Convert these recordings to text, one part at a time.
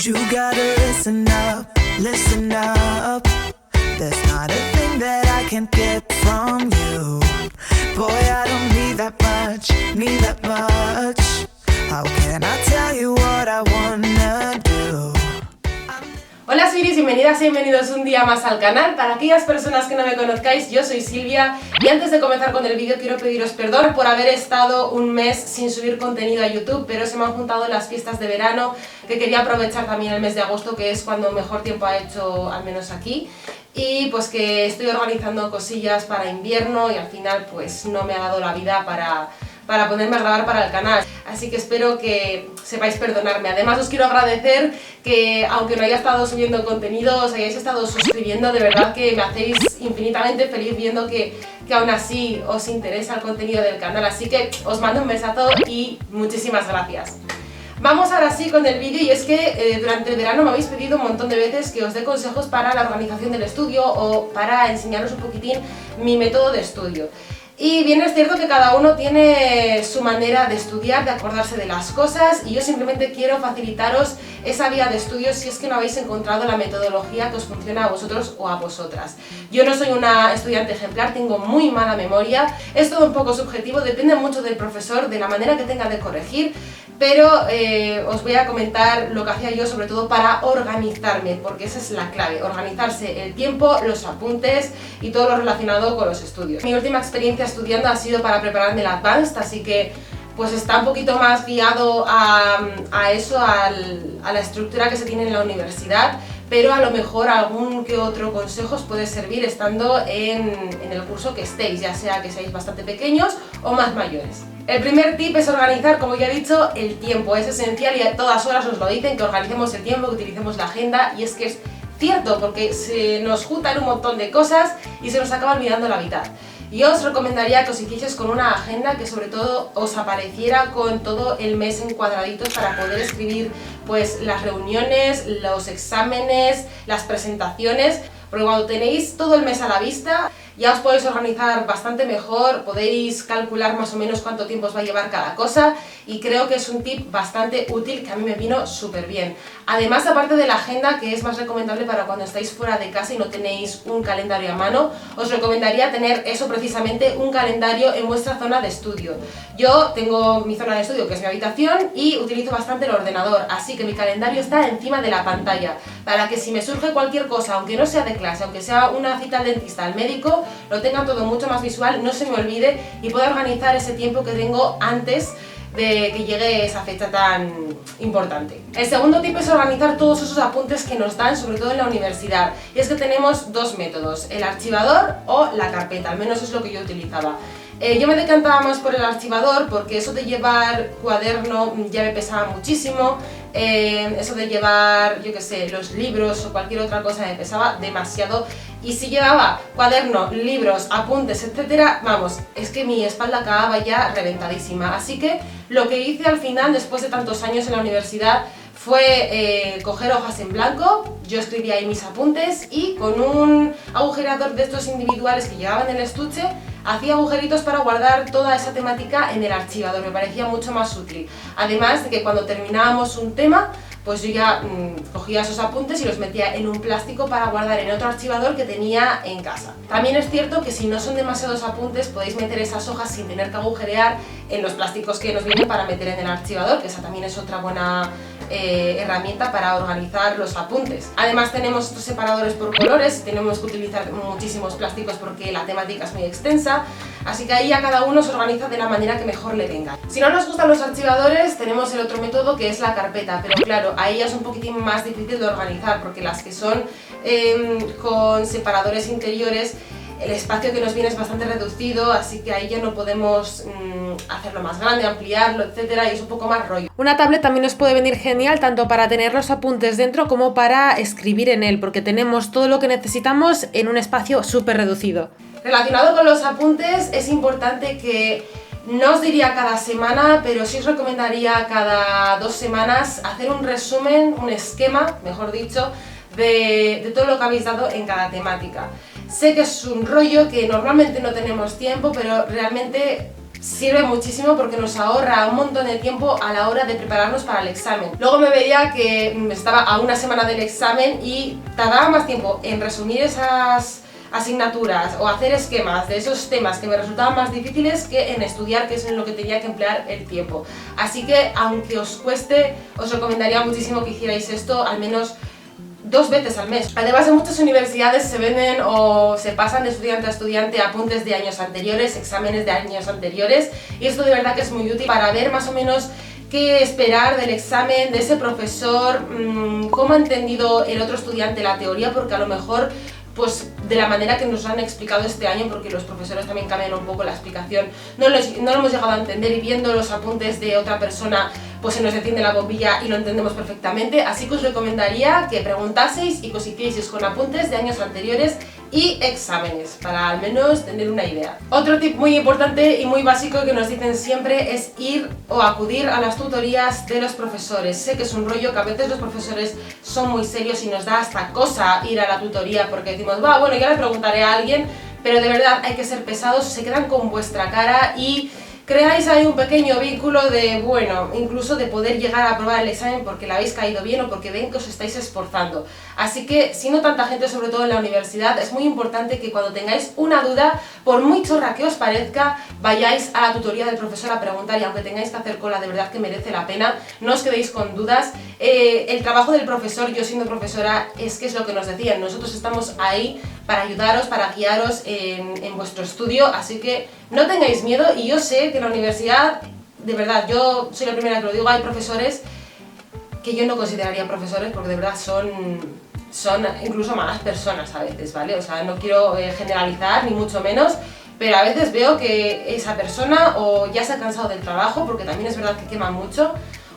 You gotta listen up. There's not a thing that I can't get from you. Boy, I don't need that much. How can I tell you what I wanna do? Hola Siris, bienvenidas y bienvenidos un día más al canal. Para aquellas personas que no me conozcáis, yo soy Silvia y antes de comenzar con el vídeo quiero pediros perdón por haber estado un mes sin subir contenido a YouTube, pero se me han juntado las fiestas de verano, que quería aprovechar también el mes de agosto, que es cuando mejor tiempo ha hecho, al menos aquí, y pues que estoy organizando cosillas para invierno y al final pues no me ha dado la vida para ponerme a grabar para el canal, así que espero que sepáis perdonarme. Además os quiero agradecer que aunque no haya estado subiendo contenido, os hayáis estado suscribiendo, de verdad que me hacéis infinitamente feliz viendo que aún así os interesa el contenido del canal, así que os mando un besazo y muchísimas gracias. Vamos ahora sí con el vídeo, y es que durante el verano me habéis pedido un montón de veces que os dé consejos para la organización del estudio o para enseñaros un poquitín mi método de estudio. Y bien es cierto que cada uno tiene su manera de estudiar, de acordarse de las cosas, y yo simplemente quiero facilitaros esa vía de estudio si es que no habéis encontrado la metodología que os funciona a vosotros o a vosotras. Yo no soy una estudiante ejemplar, tengo muy mala memoria, es todo un poco subjetivo, depende mucho del profesor, de la manera que tenga de corregir, pero os voy a comentar lo que hacía yo sobre todo para organizarme, porque esa es la clave, organizarse el tiempo, los apuntes y todo lo relacionado con los estudios. Mi última experiencia estudiando ha sido para prepararme el Advanced, así que pues está un poquito más guiado a eso, a la estructura que se tiene en la universidad, pero a lo mejor algún que otro consejo os puede servir estando en el curso que estéis, ya sea que seáis bastante pequeños o más mayores. El primer tip es organizar, como ya he dicho, el tiempo. Es esencial y a todas horas os lo dicen, que organicemos el tiempo, que utilicemos la agenda, y es que es cierto, porque se nos juntan un montón de cosas y se nos acaba olvidando la mitad. Yo os recomendaría que os hicieseis con una agenda que sobre todo os apareciera con todo el mes en cuadraditos para poder escribir pues las reuniones, los exámenes, las presentaciones, porque cuando tenéis todo el mes a la vista ya os podéis organizar bastante mejor, podéis calcular más o menos cuánto tiempo os va a llevar cada cosa, y creo que es un tip bastante útil que a mí me vino súper bien. Además, aparte de la agenda, que es más recomendable para cuando estáis fuera de casa y no tenéis un calendario a mano, os recomendaría tener eso precisamente, un calendario en vuestra zona de estudio. Yo tengo mi zona de estudio, que es mi habitación, y utilizo bastante el ordenador, así que mi calendario está encima de la pantalla, para que si me surge cualquier cosa, aunque no sea de clase, aunque sea una cita al dentista, al médico, lo tenga todo mucho más visual, no se me olvide y pueda organizar ese tiempo que tengo antes de que llegue esa fecha tan importante. El segundo tip es organizar todos esos apuntes que nos dan, sobre todo en la universidad. Y es que tenemos dos métodos, el archivador o la carpeta, al menos es lo que yo utilizaba. Yo me decantaba más por el archivador porque eso de llevar cuaderno ya me pesaba muchísimo, eso de llevar, yo qué sé, los libros o cualquier otra cosa me pesaba demasiado, y si llevaba cuaderno, libros, apuntes, etcétera, vamos, es que mi espalda acababa ya reventadísima. Así que lo que hice al final, después de tantos años en la universidad, fue coger hojas en blanco, yo escribía ahí mis apuntes y con un agujerador de estos individuales que llevaban en el estuche, hacía agujeritos para guardar toda esa temática en el archivador, me parecía mucho más útil. Además de que cuando terminábamos un tema, pues yo ya cogía esos apuntes y los metía en un plástico para guardar en otro archivador que tenía en casa. También es cierto que si no son demasiados apuntes podéis meter esas hojas sin tener que agujerear en los plásticos que nos vienen para meter en el archivador, que esa también es otra buena herramienta para organizar los apuntes. Además tenemos estos separadores por colores, tenemos que utilizar muchísimos plásticos porque la temática es muy extensa, así que ahí ya cada uno se organiza de la manera que mejor le venga. Si no nos gustan los archivadores, tenemos el otro método que es la carpeta, pero claro, ahí ya es un poquitín más difícil de organizar porque las que son con separadores interiores, el espacio que nos viene es bastante reducido, así que ahí ya no podemos hacerlo más grande, ampliarlo, etcétera, y es un poco más rollo. Una tablet también nos puede venir genial tanto para tener los apuntes dentro como para escribir en él, porque tenemos todo lo que necesitamos en un espacio súper reducido. Relacionado con los apuntes, es importante que no os diría cada semana, pero sí os recomendaría cada 2 semanas hacer un resumen, un esquema, mejor dicho, de todo lo que habéis dado en cada temática. Sé que es un rollo, que normalmente no tenemos tiempo, pero realmente sirve muchísimo porque nos ahorra un montón de tiempo a la hora de prepararnos para el examen. Luego me veía que estaba a una semana del examen y tardaba más tiempo en resumir esas asignaturas o hacer esquemas de esos temas que me resultaban más difíciles que en estudiar, que es en lo que tenía que emplear el tiempo. Así que, aunque os cueste, os recomendaría muchísimo que hicierais esto al menos 2 veces al mes. Además, en muchas universidades se venden o se pasan de estudiante a estudiante apuntes de años anteriores, exámenes de años anteriores, y esto de verdad que es muy útil para ver más o menos qué esperar del examen, de ese profesor, cómo ha entendido el otro estudiante la teoría, porque a lo mejor pues de la manera que nos han explicado este año, porque los profesores también cambian un poco la explicación, no lo hemos llegado a entender, y viendo los apuntes de otra persona pues se nos enciende la bombilla y lo entendemos perfectamente. Así que os recomendaría que preguntaseis y que os hicieseis con apuntes de años anteriores y exámenes, para al menos tener una idea. Otro tip muy importante y muy básico que nos dicen siempre es ir o acudir a las tutorías de los profesores. Sé que es un rollo, que a veces los profesores son muy serios y nos da hasta cosa ir a la tutoría porque decimos, va, bueno, ya le preguntaré a alguien, pero de verdad hay que ser pesados, se quedan con vuestra cara y creáis ahí un pequeño vínculo de, bueno, incluso de poder llegar a aprobar el examen porque le habéis caído bien o porque ven que os estáis esforzando. Así que, si no tanta gente, sobre todo en la universidad, es muy importante que cuando tengáis una duda, por muy chorra que os parezca, vayáis a la tutoría del profesor a preguntar, y aunque tengáis que hacer cola, de verdad que merece la pena, no os quedéis con dudas. El trabajo del profesor, yo siendo profesora, es que es lo que nos decían, nosotros estamos ahí para ayudaros, para guiaros en vuestro estudio, así que no tengáis miedo. Y yo sé que en la universidad, de verdad, yo soy la primera que lo digo, hay profesores que yo no consideraría profesores porque de verdad son incluso malas personas a veces, ¿vale? O sea, no quiero generalizar ni mucho menos, pero a veces veo que esa persona o ya se ha cansado del trabajo, porque también es verdad que quema mucho,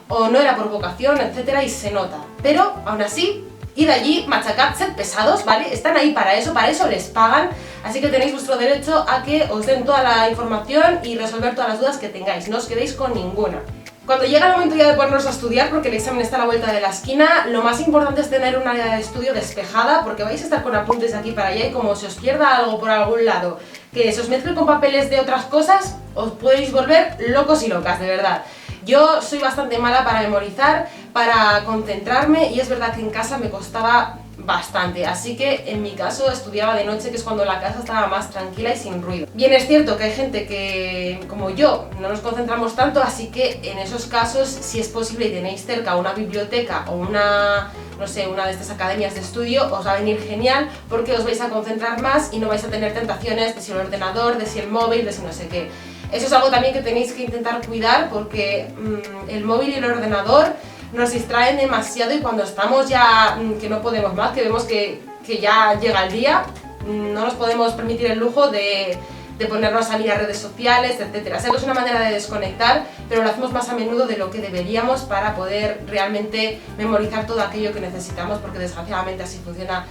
o no era por vocación, etcétera, y se nota. Pero aún así, id allí, machacad, sed pesados, ¿vale? Están ahí para eso les pagan, así que tenéis vuestro derecho a que os den toda la información y resolver todas las dudas que tengáis, no os quedéis con ninguna. Cuando llega el momento ya de ponernos a estudiar, porque el examen está a la vuelta de la esquina, lo más importante es tener un área de estudio despejada, porque vais a estar con apuntes de aquí para allá y como se os pierda algo por algún lado, que se os mezcle con papeles de otras cosas, os podéis volver locos y locas, de verdad. Yo soy bastante mala para memorizar, para concentrarme, y es verdad que en casa me costaba bastante, así que en mi caso estudiaba de noche, que es cuando la casa estaba más tranquila y sin ruido. Bien, es cierto que hay gente que, como yo, no nos concentramos tanto, así que en esos casos, si es posible y tenéis cerca una biblioteca o una, no sé, una de estas academias de estudio, os va a venir genial porque os vais a concentrar más y no vais a tener tentaciones de si el ordenador, de si el móvil, de si no sé qué. Eso es algo también que tenéis que intentar cuidar, porque el móvil y el ordenador nos distraen demasiado, y cuando estamos ya que no podemos más, que vemos que ya llega el día, no nos podemos permitir el lujo de ponernos a mirar redes sociales, etcétera. Sé que es una manera de desconectar, pero lo hacemos más a menudo de lo que deberíamos para poder realmente memorizar todo aquello que necesitamos, porque desgraciadamente así funciona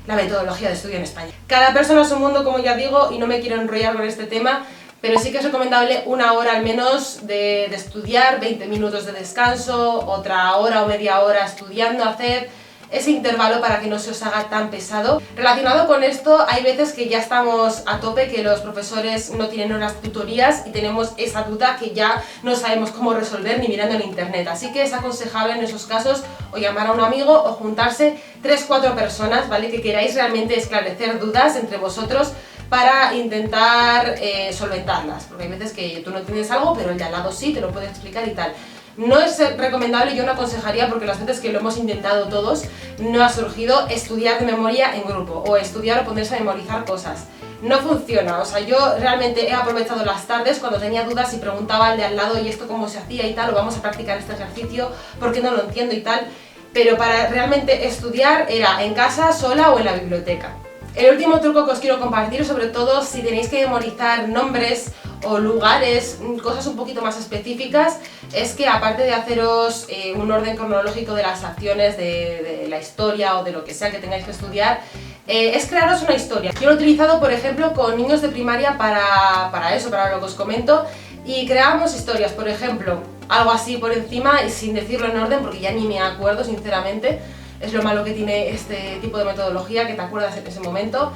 la metodología de estudio en España. Cada persona es un mundo, como ya digo, y no me quiero enrollar con este tema, pero sí que es recomendable 1 hora al menos de estudiar, 20 minutos de descanso, otra hora o media hora estudiando, hacer ese intervalo para que no se os haga tan pesado. Relacionado con esto, hay veces que ya estamos a tope, que los profesores no tienen horas de tutorías y tenemos esa duda que ya no sabemos cómo resolver ni mirando en internet, así que es aconsejable en esos casos o llamar a un amigo o juntarse 3-4 personas, ¿vale? Que queráis realmente esclarecer dudas entre vosotros para intentar solventarlas, porque hay veces que tú no entiendes algo, pero el de al lado sí, te lo puede explicar y tal. No es recomendable, yo no aconsejaría, porque las veces que lo hemos intentado todos, no ha surgido estudiar de memoria en grupo, o estudiar o ponerse a memorizar cosas. No funciona, o sea, yo realmente he aprovechado las tardes cuando tenía dudas y preguntaba al de al lado, y esto cómo se hacía y tal, o vamos a practicar este ejercicio, porque no lo entiendo y tal, pero para realmente estudiar era en casa, sola o en la biblioteca. El último truco que os quiero compartir, sobre todo si tenéis que memorizar nombres o lugares, cosas un poquito más específicas, es que aparte de haceros un orden cronológico de las acciones de la historia o de lo que sea que tengáis que estudiar, es crearos una historia. Yo lo he utilizado, por ejemplo, con niños de primaria para eso, para lo que os comento, y creábamos historias, por ejemplo, algo así por encima y sin decirlo en orden, porque ya ni me acuerdo sinceramente. es lo malo que tiene este tipo de metodología, que te acuerdas en ese momento,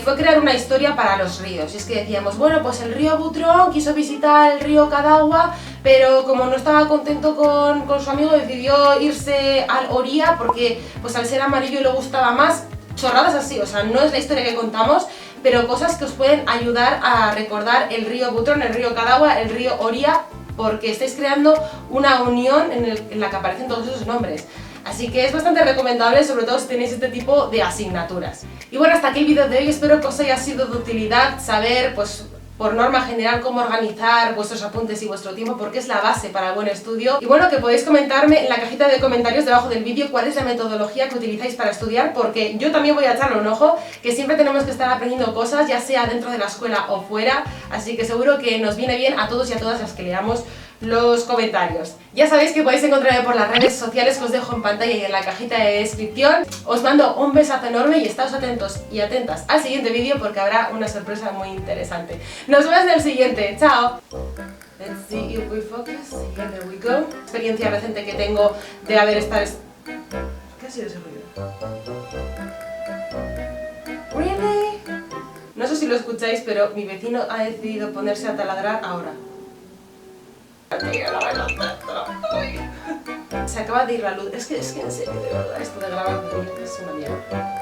fue crear una historia para los ríos. Y es que decíamos, bueno, pues el río Butrón quiso visitar el río Cadagua, pero como no estaba contento con su amigo, decidió irse al Oria porque pues al ser amarillo le gustaba más. Chorradas así, o sea, no es la historia que contamos, pero cosas que os pueden ayudar a recordar el río Butrón, el río Cadagua, el río Oria, porque estáis creando una unión en la que aparecen todos esos nombres. Así que es bastante recomendable, sobre todo si tenéis este tipo de asignaturas. Y bueno, hasta aquí el vídeo de hoy, espero que os haya sido de utilidad saber, pues, por norma general, cómo organizar vuestros apuntes y vuestro tiempo, porque es la base para el buen estudio. Y bueno, que podéis comentarme en la cajita de comentarios debajo del vídeo cuál es la metodología que utilizáis para estudiar, porque yo también voy a echarle un ojo, que siempre tenemos que estar aprendiendo cosas, ya sea dentro de la escuela o fuera, así que seguro que nos viene bien a todos y a todas las que leamos los comentarios. Ya sabéis que podéis encontrarme por las redes sociales que os dejo en pantalla y en la cajita de descripción. Os mando un besazo enorme y estáos atentos y atentas al siguiente vídeo porque habrá una sorpresa muy interesante. Nos vemos en el siguiente. ¡Chao! Let's see if we focus. Yeah, there we go. Experiencia reciente que tengo de haber estado... ¿Qué ha sido ese ruido? ¿Really? No sé si lo escucháis, pero mi vecino ha decidido ponerse a taladrar ahora. Se acaba de ir la luz. Es que en serio, de verdad, esto de grabar es una mierda.